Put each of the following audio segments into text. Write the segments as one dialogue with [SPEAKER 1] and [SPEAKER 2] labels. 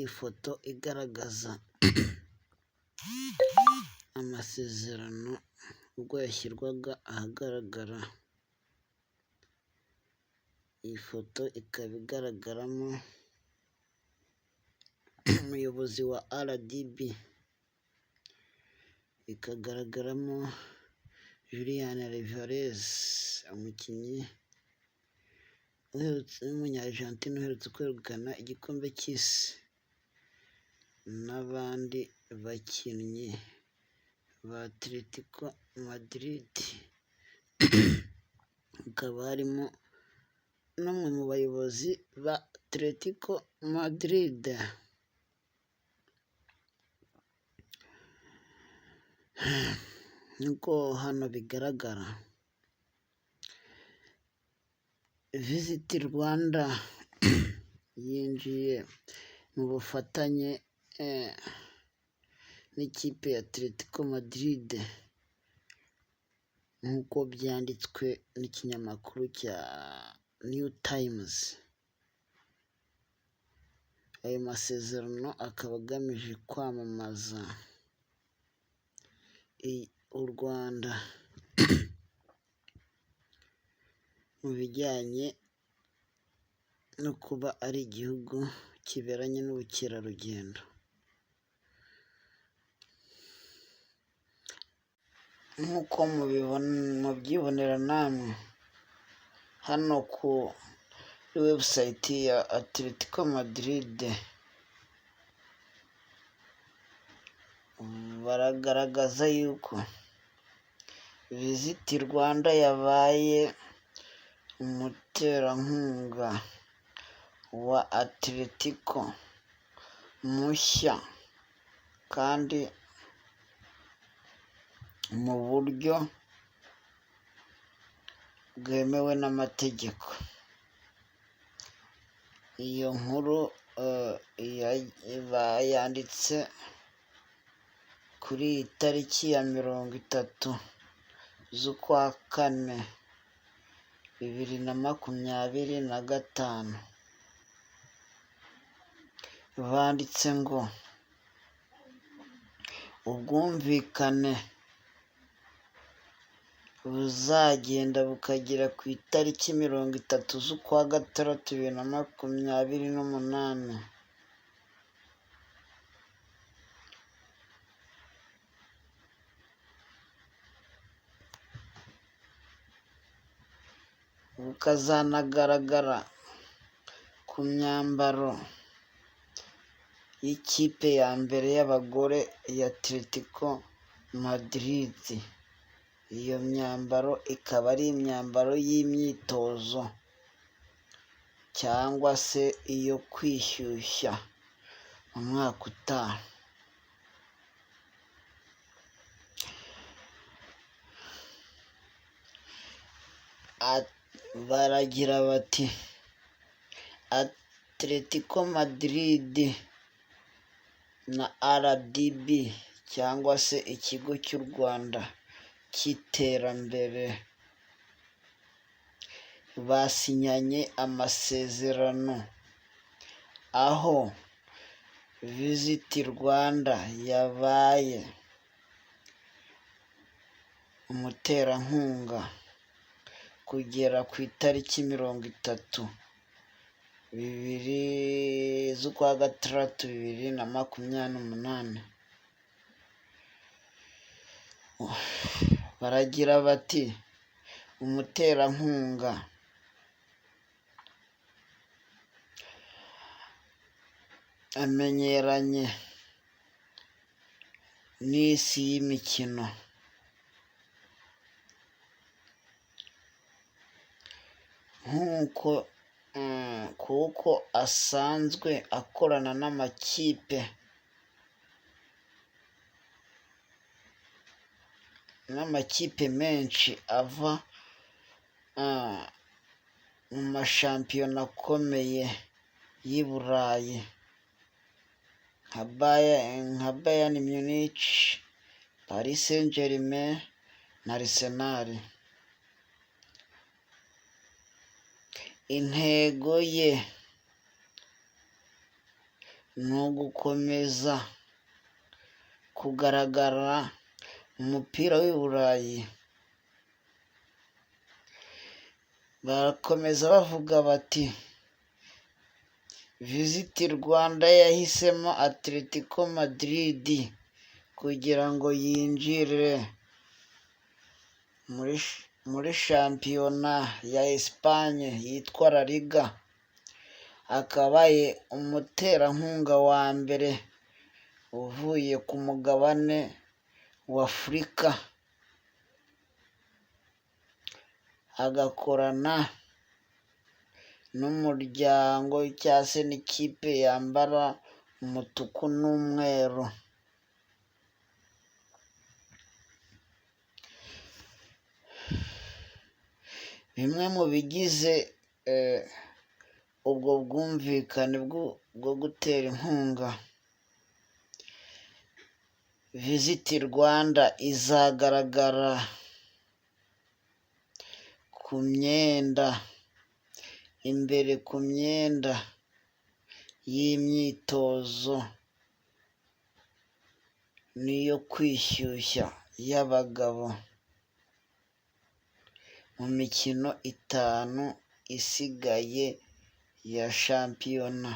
[SPEAKER 1] iyi foto igaragaza amasezerano ubwo yashyirwaga ahagaragara. Iyi foto ikaba igaragaramo umuyobozi wa RDB, ikagaragaramo Julian Alvarez, umukinnyi w'umunya-Argentine uherutse kwegukana igikombe cy'isi, n'abandi bakinnyi ba Atletico Madrid. Hakaba harimo n'umwe mu bayobozi ba Atletico Madrid. Nk'uko hano bigaragara, Visit Rwanda yinjiye mu bufatanye n'ikipe ya Atletico Madrid, nk'uko byanditswe n'ikinyamakuru cya New Times. Ayo masezerano akaba agamije kwamamaza u Rwanda mu bijyanye no kuba ari igihugu kiberanye n'ubukerarugendo. Nk'uko mubyibonera namwe hano kuri website ya Atletico Madrid, baragaragaza yuko Visit Rwanda yabaye umuterankunga wa Atletico mushya, kandi mu buryo bwemewe n'amategeko. Iyo nkuru bayanditse kuri iyi tariki ya 30 z'ukwa kane 2025. Banditse ngo ubwumvikane buzagenda bukagera ku itariki 30 z'ukwa gatandatu 2028. Bukazanagaragara ku myambaro y'ikipe ya mbere y'abagore ya Atletico Madrid. Iyo myambaro ikaba ari imyambaro y'imyitozo cyangwa se iyo kwishyushya mu mwaka utaha. Baragira bati Atletico Madrid na RDB cyangwa se ikigo cy'u Rwanda cy'iterambere basinyanye amasezerano, aho Visit Rwanda yabaye umuterankunga kugera ku itariki 30 z'ukwa gatandatu 2028. Baragira bati umuterankunga amenyeranye n'isi y'imikino, kuko asanzwe akorana n'amakipe menshi ava mu mashampiyona akomeye y'i Burayi nka Bayern Munich, Paris Saint-Germain na Arsenal. Intego ye ni ugukomeza kugaragara mu mupira w'i Burayi. Barakomeza bavuga bati Visit Rwanda yahisemo Atletico Madrid kugira ngo yinjire muri shampiyona ya Espagne yitwa La Liga, akaba umuterankunga wa mbere uvuye ku mugabane wa Afurika, agakorana n'umuryango cyangwa se n'ikipe yambara umutuku n'umweru. Bimwe mu bigize ubwo bwumvikane bwo gutera inkunga, Visit Rwanda izagaragara ku myenda, imbere ku myenda y'imyitozo n'iyo kwishyushya y'abagabo mu mikino 5 isigaye ya shampiyona,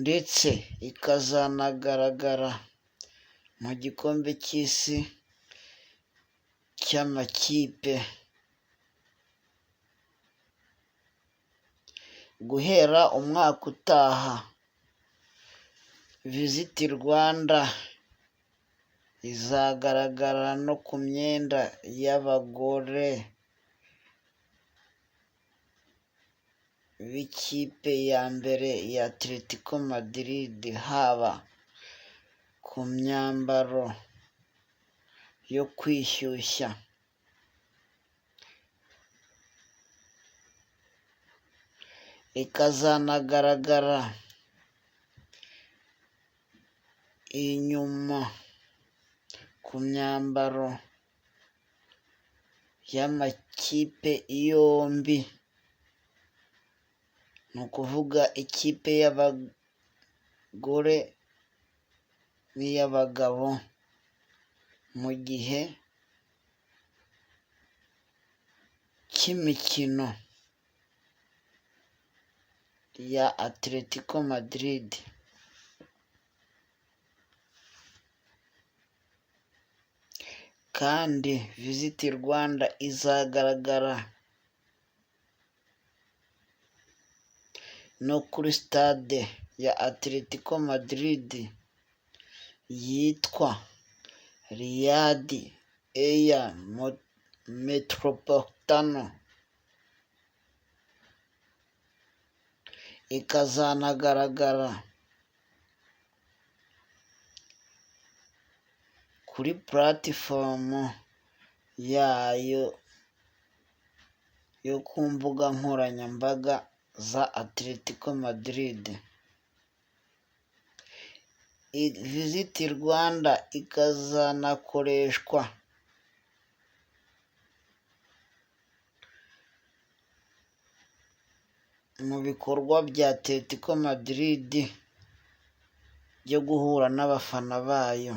[SPEAKER 1] ndetse ikazanagaragara mu gikombe cy'isi cy'amakipe guhera umwaka utaha. Visit Rwanda izagaragara no ku myenda y'abagore b'ikipe ya mbere ya Atletico Madrid, haba ku myambaro yo kwishyushya, ikazanagaragara inyuma ku myambaro y'amakipe yombi, ni ukuvuga ikipe y'abagore n'iy'abagabo, mu gihe cy'imikino ya Atletico Madrid. Kandi Visit Rwanda izagaragara no kuri stade ya Atletico Madrid yitwa Riyadh Air Metropolitano, ikazanagaragara kuri puratifomu yayo yo ku mbuga nkoranyambaga za Atletico Madrid. Visit Rwanda ikazanakoreshwa mu bikorwa bya Atletico Madrid byo guhura n'abafana bayo.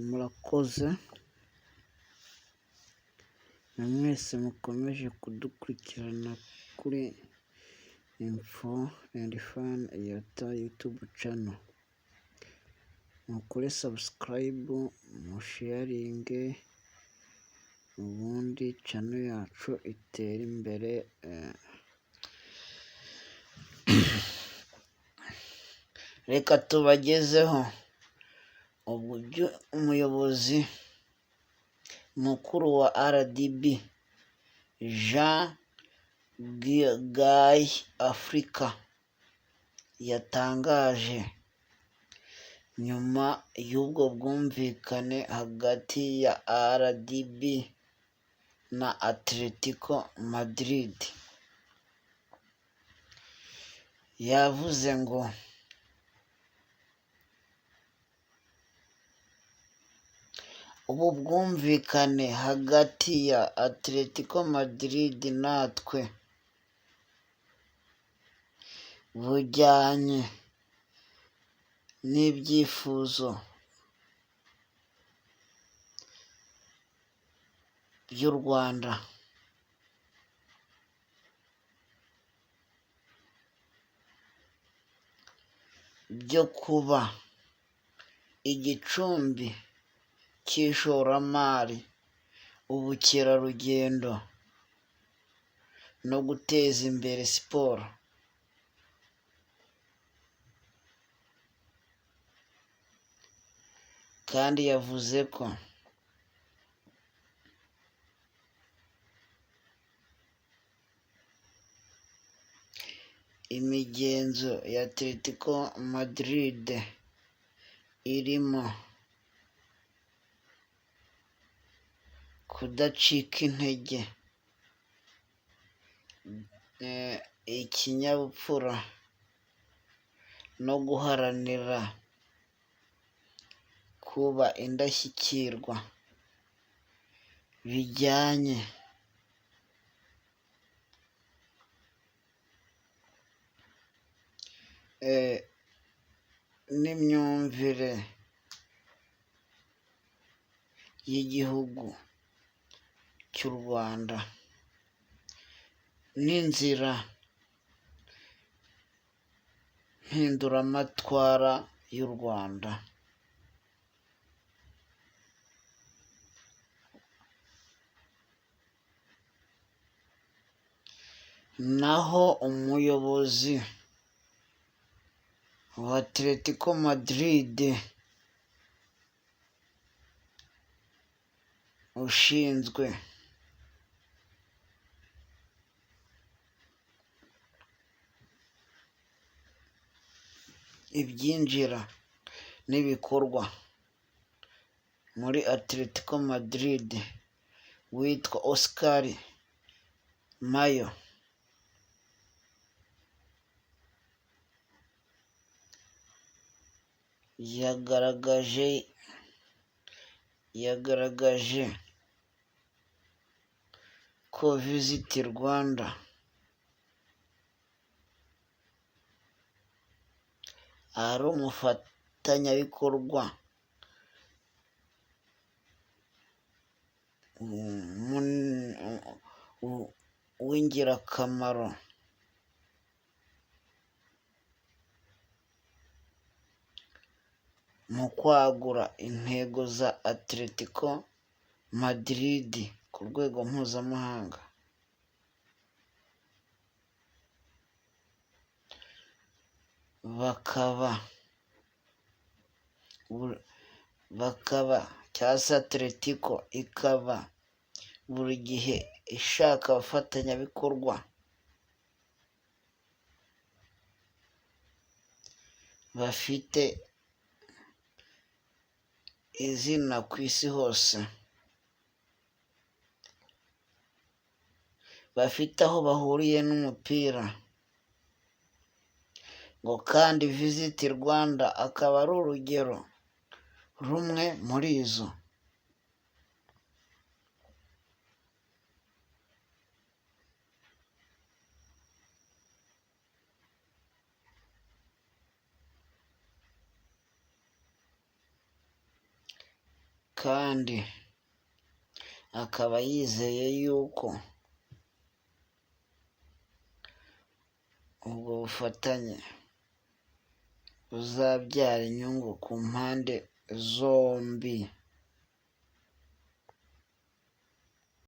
[SPEAKER 1] Murakoze mwese mukomeje kudukurikirana kuri Info and Fun YouTube channel. Mukore subscribe, musharinge, ubundi channel yacu itere imbere. Reka tubagezeho uburyo umuyobozi mukuru wa RDB Jean Guy Africa yatangaje nyuma y'ubwo bwumvikane hagati ya RDB na Atletico Madrid. Yavuze ngo ubu bwumvikane hagati ya Atletico Madrid natwe bujyanye n'ibyifuzo by'u Rwanda byo kuba igicumbi cy'ishoramari, ubukerarugendo no guteza imbere siporo. Kandi yavuze ko imigenzo ya Atletico Madrid irimo kudacika intege, ikinyabupfura no guharanira kuba indashyikirwa bijyanye n'imyumvire y'igihugu cy'u Rwanda n'inzira mpinduramatwara y'u Rwanda. Naho umuyobozi wa Atletico Madrid ushinzwe ibyinjira n'ibikorwa muri Atletico Madrid witwa Oscar Mayo yagaragaje ko Visit Rwanda ari umufatanyabikorwa w'ingirakamaro mu kwagura intego za Atletico Madrid ku rwego mpuzamahanga. Cyangwa se Atletico ikaba buri gihe ishaka abafatanyabikorwa bafite izina ku isi hose, bafite aho bahuriye n'umupira, ngo kandi Visit Rwanda akaba ari urugero rumwe muri izo. Kandi akaba yizeye yuko ubwo bufatanye buzabyara inyungu ku mpande zombi.